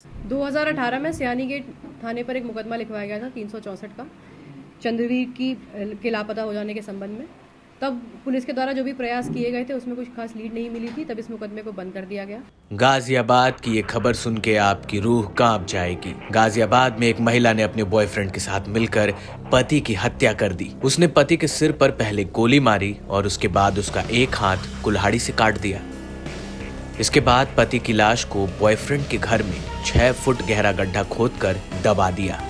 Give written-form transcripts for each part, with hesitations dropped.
2018 में सियानी गेट थाने पर एक मुकदमा लिखवाया गया था 364 का चंद्रवीर के लापता हो जाने के संबंध में। तब पुलिस के द्वारा जो भी प्रयास किए गए थे उसमें कुछ खास लीड नहीं मिली थी, तब इस मुकदमे को बंद कर दिया गया। गाजियाबाद की ये खबर सुन के आपकी रूह कांप जाएगी। गाजियाबाद में एक महिला ने अपने बॉयफ्रेंड के साथ मिलकर पति की हत्या कर दी। उसने पति के सिर पर पहले गोली मारी और उसके बाद उसका एक हाथ कुल्हाड़ी से काट दिया। इसके बाद पति की लाश को बॉयफ्रेंड के घर में 6 फुट गहरा गड्ढा खोदकर दबा दिया।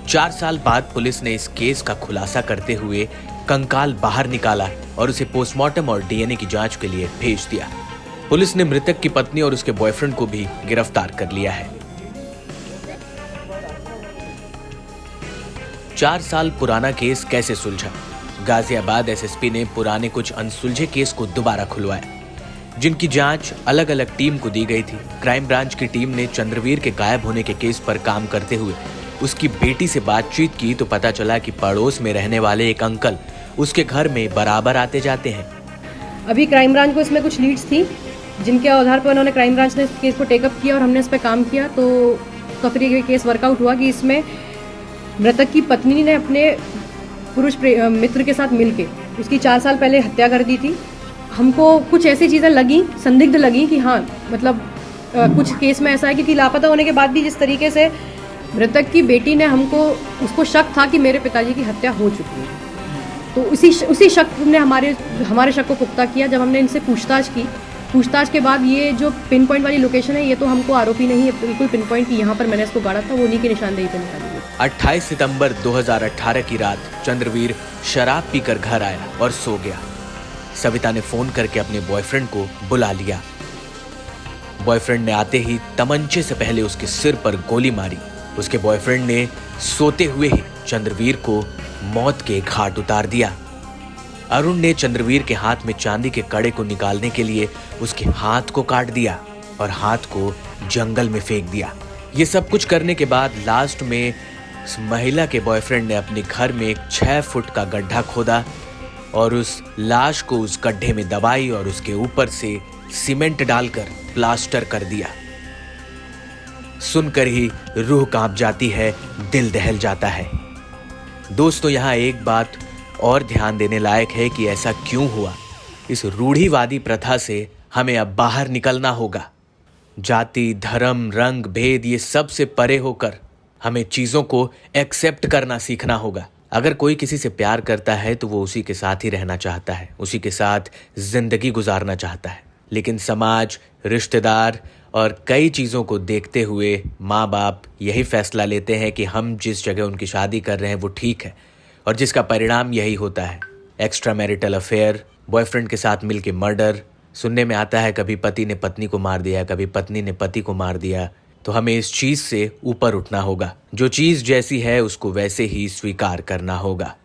4 साल बाद पुलिस ने इस केस का खुलासा करते हुए कंकाल बाहर निकाला और उसे पोस्टमार्टम और डीएनए की जांच के लिए भेज दिया। पुलिस ने मृतक की पत्नी और उसके बॉयफ्रेंड को भी गिरफ्तार कर लिया है। 4 साल पुराना केस कैसे सुलझा? गाजियाबाद एसएसपी ने पुराने कुछ अनसुलझे केस को दोबारा खुलवाया, जिनकी जांच अलग अलग टीम को दी गई थी। क्राइम ब्रांच की टीम ने चंद्रवीर के गायब होने के केस पर काम करते हुए उसकी बेटी से बातचीत की तो पता चला कि पड़ोस में रहने वाले एक अंकल उसके घर में बराबर आते जाते हैं। अभी क्राइम ब्रांच को इसमें कुछ लीड्स थी, जिनके आधार पर उन्होंने क्राइम ब्रांच ने इस केस को टेकअप किया और हमने इस पर काम किया। तो फिर ये केस वर्कआउट हुआ कि इसमें मृतक की पत्नी ने अपने पुरुष मित्र के साथ मिलके उसकी 4 साल पहले हत्या कर दी थी। हमको कुछ ऐसी चीज़ें लगी, संदिग्ध लगी कि हाँ मतलब कुछ केस में ऐसा है कि लापता होने के बाद भी जिस तरीके से मृतक की बेटी ने उसको शक था कि मेरे पिताजी की हत्या हो चुकी है, तो उसी शक ने हमारे शक को पुख्ता किया। जब हमने इनसे पूछताछ के बाद ये जो पिन पॉइंट वाली लोकेशन है, ये तो हमको आरोपी नहीं है बिल्कुल पिन पॉइंट की यहाँ पर मैंने इसको गाड़ा था, वो उन्हीं की निशानदेही पर निकाली है। 28 सितंबर 2018 की रात चंद्रवीर शराब पीकर घर आया और सो गया। सविता ने फोन करके अपने बॉयफ्रेंड को बुला लिया। बॉयफ्रेंड ने आते ही तमंचे से पहले उसके सिर पर गोली मारी। उसके बॉयफ्रेंड ने सोते हुए ही चंद्रवीर को मौत के घाट उतार दिया। अरुण ने चंद्रवीर के हाथ में चांदी के कड़े को निकालने के लिए उसके हाथ को काट दिया और हाथ को जंगल में फेंक दिया। ये सब कुछ करने के बाद लास्ट में उस महिला के बॉयफ्रेंड ने अपने घर में एक 6 फुट का गड्ढा खोदा और उस लाश को उस गड्ढे में दबाई और उसके ऊपर से सीमेंट डालकर प्लास्टर कर दिया। सुनकर ही रूह कांप जाती है, दिल दहल जाता है। दोस्तों, यहाँ एक बात और ध्यान देने लायक है कि ऐसा क्यों हुआ। इस रूढ़िवादी प्रथा से हमें अब बाहर निकलना होगा। जाति, धर्म, रंग, भेद ये सब से परे होकर हमें चीजों को एक्सेप्ट करना सीखना होगा। अगर कोई किसी से प्यार करता है तो वो उसी के साथ ही रहना चाहता है, उसी के साथ जिंदगी गुजारना चाहता है। लेकिन समाज, रिश्तेदार और कई चीज़ों को देखते हुए माँ बाप यही फैसला लेते हैं कि हम जिस जगह उनकी शादी कर रहे हैं वो ठीक है, और जिसका परिणाम यही होता है एक्स्ट्रा मैरिटल अफेयर, बॉयफ्रेंड के साथ मिलके मर्डर। सुनने में आता है कभी पति ने पत्नी को मार दिया, कभी पत्नी ने पति को मार दिया। तो हमें इस चीज़ से ऊपर उठना होगा। जो चीज़ जैसी है उसको वैसे ही स्वीकार करना होगा।